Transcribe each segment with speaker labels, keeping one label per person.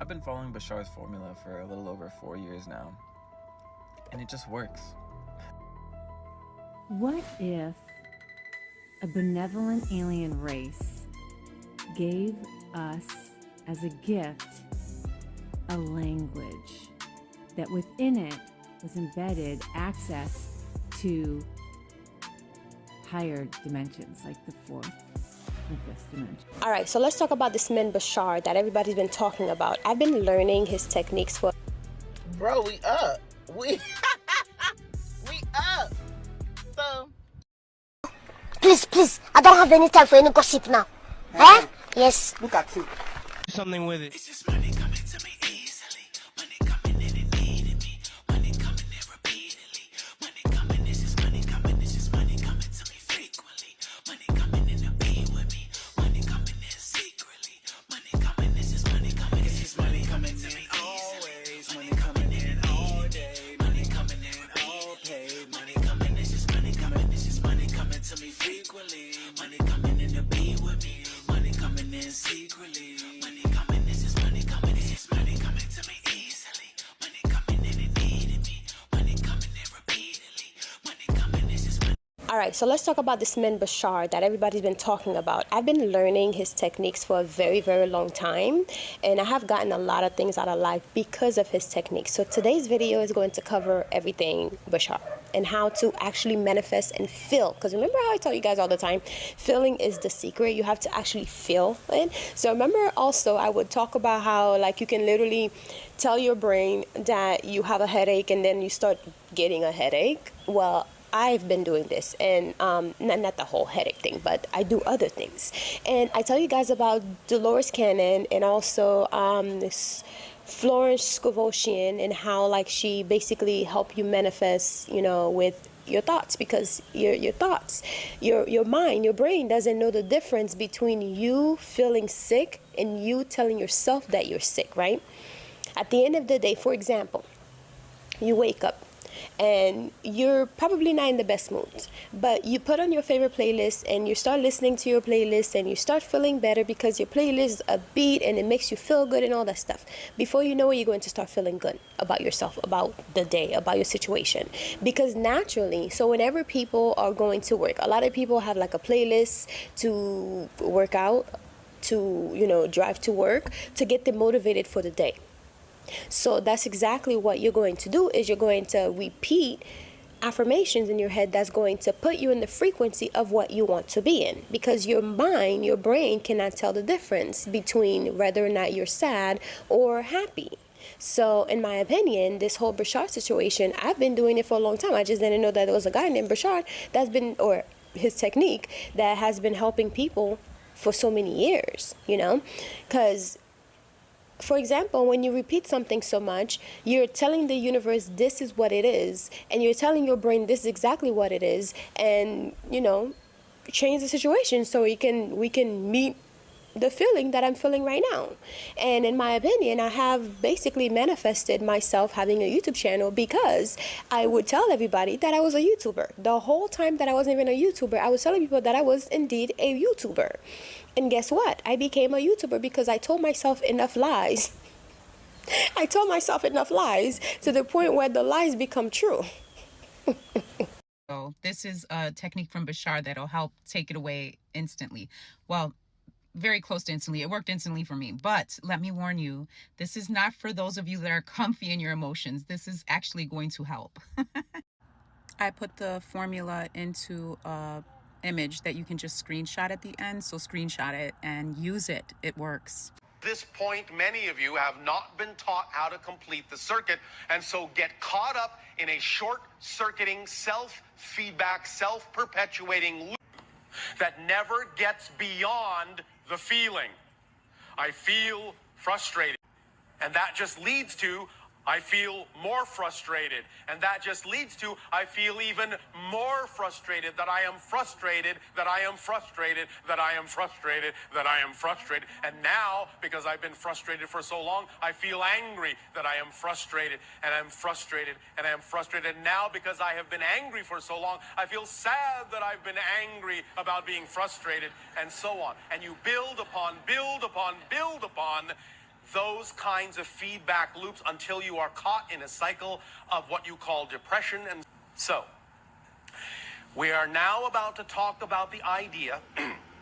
Speaker 1: I've been following Bashar's formula for a little over 4 years now, and it just works.
Speaker 2: What if a benevolent alien race gave us as a gift a language that within it was embedded access to higher dimensions, like the fourth and fifth dimension?
Speaker 3: All right, so let's talk about this man Bashar that everybody's been talking about. I've been learning his techniques for...
Speaker 4: Bro, we up. We up. So...
Speaker 5: Please, I don't have any time for any gossip now. Huh? Yes.
Speaker 4: Look at you.
Speaker 6: Do something with it.
Speaker 7: It's just money coming to me easily. Money coming in and needing me. Money coming in repeatedly. Money coming, this is money coming. This is money coming to me frequently. Money coming in to be with me. Money coming in secretly. Money coming, this is money coming. This is money coming to me always. Money coming in all day. Money coming in all paid. Money coming, this is money coming. This is money coming to me frequently. Money coming in to be with me. Money coming in secretly. Money coming, this is money coming. This is money coming to me easily. Money coming in and needing me. Money coming in repeatedly. Money coming, this is money.
Speaker 3: All right, so let's talk about this man Bashar that everybody's been talking about. I've been learning his techniques for a very, very long time, and I have gotten a lot of things out of life because of his techniques. So today's video is going to cover everything Bashar and how to actually manifest and feel. Because remember how I tell you guys all the time, feeling is the secret. You have to actually feel it. So remember also I would talk about how like you can literally tell your brain that you have a headache and then you start getting a headache. Well, I've been doing this, and not the whole headache thing, but I do other things. And I tell you guys about Dolores Cannon and also this Florence Scovossian, and how like she basically help you manifest, you know, with your thoughts, because your thoughts, your mind, your brain doesn't know the difference between you feeling sick and you telling yourself that you're sick, right? At the end of the day, for example, you wake up and you're probably not in the best mood, but you put on your favorite playlist and you start listening to your playlist and you start feeling better because your playlist is upbeat and it makes you feel good and all that stuff. Before you know it, you're going to start feeling good about yourself, about the day, about your situation, because naturally, so whenever people are going to work, a lot of people have like a playlist to work out, to, you know, drive to work, to get them motivated for the day. So that's exactly what you're going to do, is you're going to repeat affirmations in your head that's going to put you in the frequency of what you want to be in, because your mind, your brain cannot tell the difference between whether or not you're sad or happy. So in my opinion, this whole Bashar situation, I've been doing it for a long time. I just didn't know that there was a guy named Bashar that's been, or his technique that has been helping people for so many years, you know, because for example, when you repeat something so much, you're telling the universe this is what it is, and you're telling your brain this is exactly what it is, and, you know, change the situation so we can meet the feeling that I'm feeling right now. And in my opinion, I have basically manifested myself having a YouTube channel because I would tell everybody that I was a YouTuber. The whole time that I wasn't even a YouTuber, I was telling people that I was indeed a YouTuber. And guess what? I became a YouTuber because I told myself enough lies. I told myself enough lies to the point where the lies become true.
Speaker 8: So this is a technique from Bashar that'll help take it away instantly. Well, very close to instantly. It worked instantly for me. But let me warn you, this is not for those of you that are comfy in your emotions. This is actually going to help. I put the formula into a image that you can just screenshot at the end. So screenshot it and use it. It works.
Speaker 9: At this point, many of you have not been taught how to complete the circuit, and so get caught up in a short-circuiting, self-feedback, self-perpetuating loop that never gets beyond the feeling. I feel frustrated, and that just leads to I feel more frustrated, and that just leads to I feel even more frustrated, that I am frustrated, that I am frustrated, that I am frustrated, that I am frustrated. And now, because I've been frustrated for so long, I feel angry that I am frustrated, and I'm frustrated, and I am frustrated. Now, because I have been angry for so long, I feel sad that I've been angry about being frustrated, and so on. And you build upon, build upon, build upon those kinds of feedback loops until you are caught in a cycle of what you call depression. And so, we are now about to talk about the idea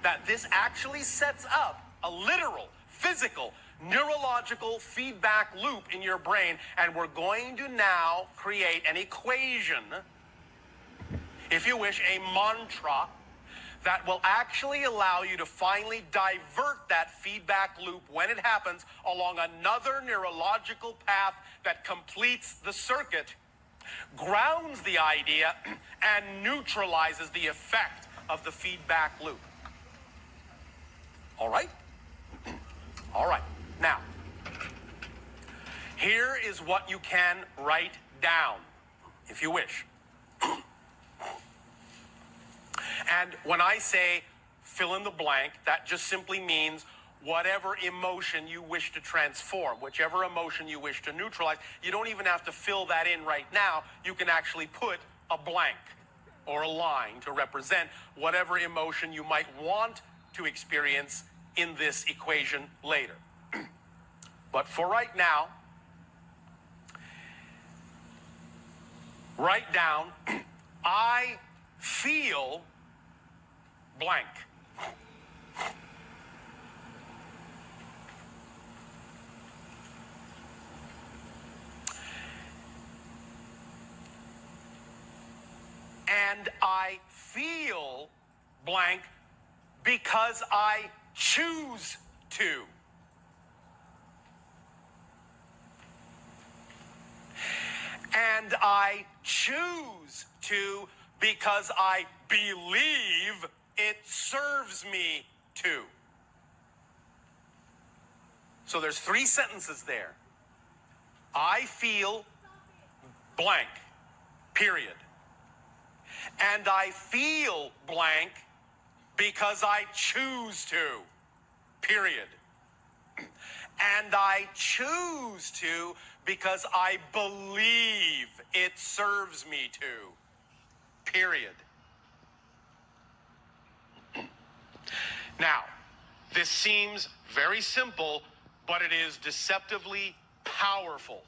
Speaker 9: that this actually sets up a literal, physical, neurological feedback loop in your brain, and we're going to now create an equation, if you wish, a mantra, that will actually allow you to finally divert that feedback loop when it happens along another neurological path that completes the circuit, grounds the idea, and neutralizes the effect of the feedback loop. All right? All right. Now, here is what you can write down, if you wish. And when I say fill in the blank, that just simply means whatever emotion you wish to transform, whichever emotion you wish to neutralize. You don't even have to fill that in right now. You can actually put a blank or a line to represent whatever emotion you might want to experience in this equation later. But for right now, write down, I feel blank. And I feel blank because I choose to. And I choose to because I believe it serves me to. So there's 3 sentences there. I feel blank, period. And I feel blank because I choose to, period. And I choose to because I believe it serves me to, period. Now, this seems very simple, but it is deceptively powerful.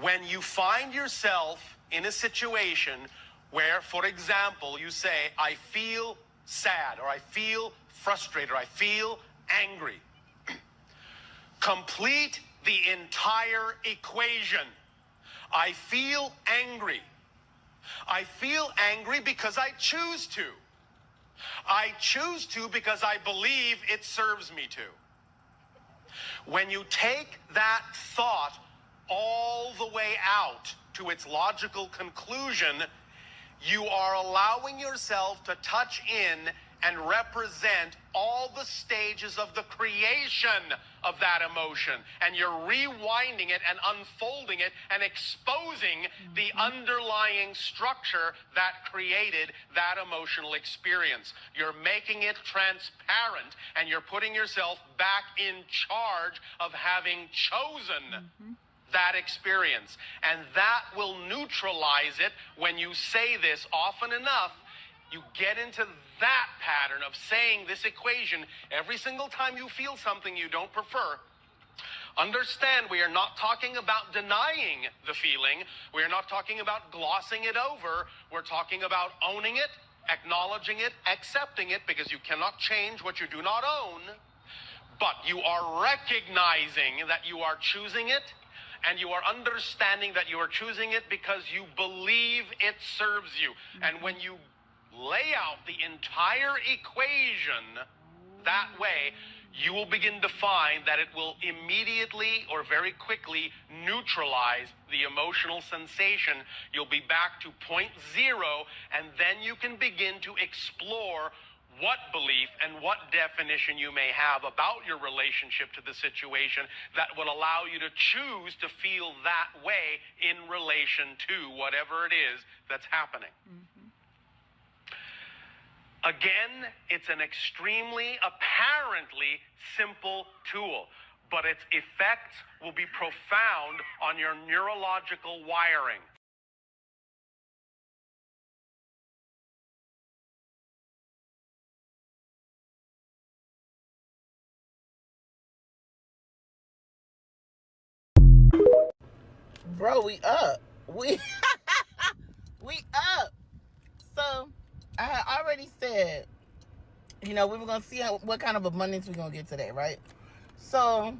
Speaker 9: When you find yourself in a situation where, for example, you say, I feel sad, or I feel frustrated, or I feel angry, complete the entire equation. I feel angry. I feel angry because I choose to. I choose to because I believe it serves me to. When you take that thought all the way out to its logical conclusion, you are allowing yourself to touch in and represent all the stages of the creation of that emotion. And you're rewinding it and unfolding it and exposing the underlying structure that created that emotional experience. You're making it transparent, and you're putting yourself back in charge of having chosen that experience. And that will neutralize it. When you say this often enough, you get into that pattern of saying this equation every single time you feel something you don't prefer. Understand, we are not talking about denying the feeling. We are not talking about glossing it over. We're talking about owning it, acknowledging it, accepting it, because you cannot change what you do not own. But you are recognizing that you are choosing it, and you are understanding that you are choosing it because you believe it serves you. And when you lay out the entire equation that way, you will begin to find that it will immediately or very quickly neutralize the emotional sensation. You'll be back to point zero, and then you can begin to explore what belief and what definition you may have about your relationship to the situation that will allow you to choose to feel that way in relation to whatever it is that's happening. Again, it's an extremely, apparently simple tool, but its effects will be profound on your neurological wiring.
Speaker 4: Bro, we up. We we up. So I had already said, we were gonna see what kind of abundance we're gonna get today, right? So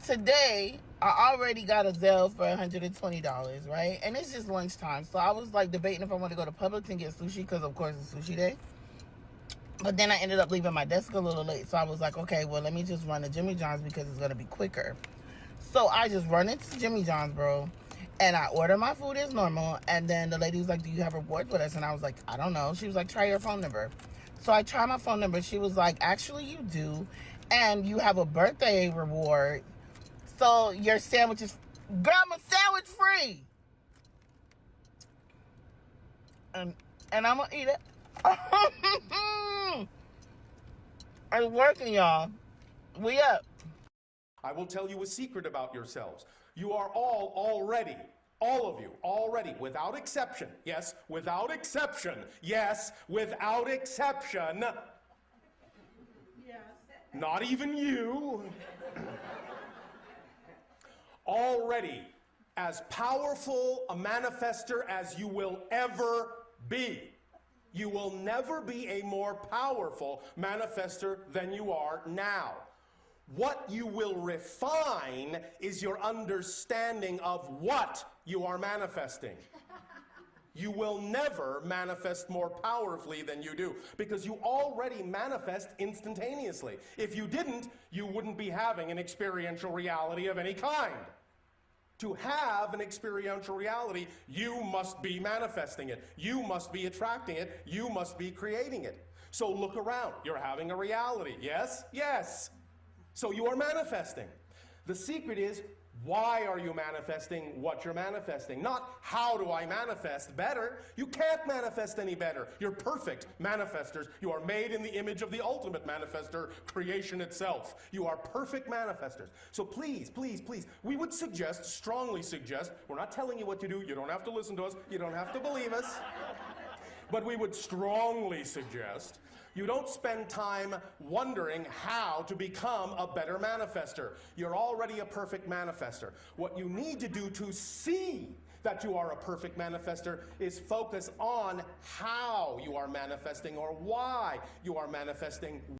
Speaker 4: today I already got a Zelle for $120, right? And it's just lunchtime, so I was like debating if I want to go to Publix and get sushi, because of course it's sushi day. But then I ended up leaving my desk a little late, so I was like, okay, well, let me just run to Jimmy John's because it's gonna be quicker. So I just run into Jimmy John's, bro, and I order my food as normal. And then the lady was like, do you have rewards with us? And I was like, I don't know. She was like, try your phone number. So I tried my phone number. She was like, actually, you do. And you have a birthday reward. So your sandwich is, girl, I'm a sandwich free. And I'm going to eat it. It's working, y'all. We up.
Speaker 6: I will tell you a secret about yourselves. You are all of you, already, without exception, yes, without exception, yes, without exception. Yes. Not even you. Already as powerful a manifester as you will ever be. You will never be a more powerful manifester than you are now. What you will refine is your understanding of what you are manifesting. You will never manifest more powerfully than you do, because you already manifest instantaneously. If you didn't, you wouldn't be having an experiential reality of any kind. To have an experiential reality, you must be manifesting it. You must be attracting it. You must be creating it. So look around. You're having a reality. Yes? Yes. So you are manifesting. The secret is, why are you manifesting what you're manifesting? Not how do I manifest better. You can't manifest any better. You're perfect manifestors. You are made in the image of the ultimate manifester, creation itself. You are perfect manifestors. So please, please, please, we would suggest, strongly suggest, we're not telling you what to do. You don't have to listen to us. You don't have to believe us. But we would strongly suggest you don't spend time wondering how to become a better manifester. You're already a perfect manifester. What you need to do to see that you are a perfect manifester is focus on how you are manifesting, or why you are manifesting